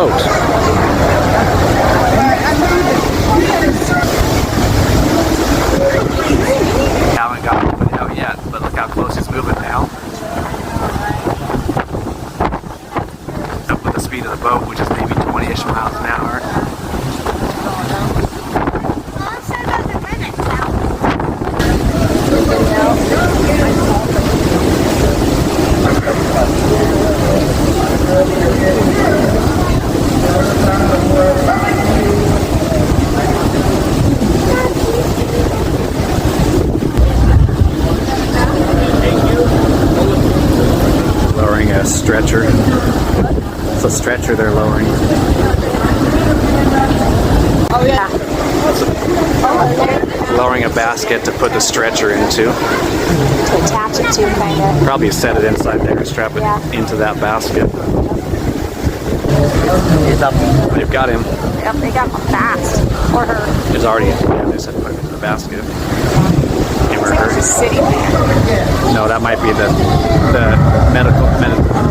boat. Haven't got it out yet, but look how close it's moving now. Up with the speed of the boat, which is maybe 20-ish miles an hour. Lowering a stretcher. It's a stretcher they're lowering. Oh yeah. Lowering a basket to put the stretcher into. To attach it to, kind of. Probably set it inside there and strap it into that basket. He's up. They've got him. Yep, they got him fast. Or her. He's already, they said put him into the basket. Him or her. Just sitting there. No, that might be the medical.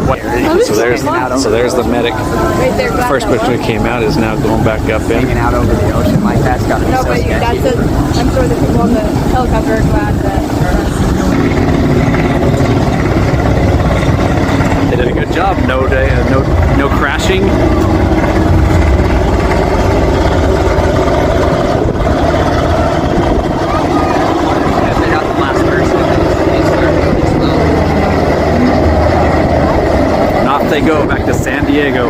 What? So there's the medic. Right there. The first person who came out is now going back up in. Hanging out over the ocean like that's got to be No, so but sketchy. that's I'm sure the people on the helicopter are glad that. They did a good job. No crashing. They're not the last person. They start really slow. And off they go back to San Diego.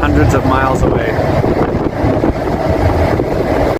Hundreds of miles away.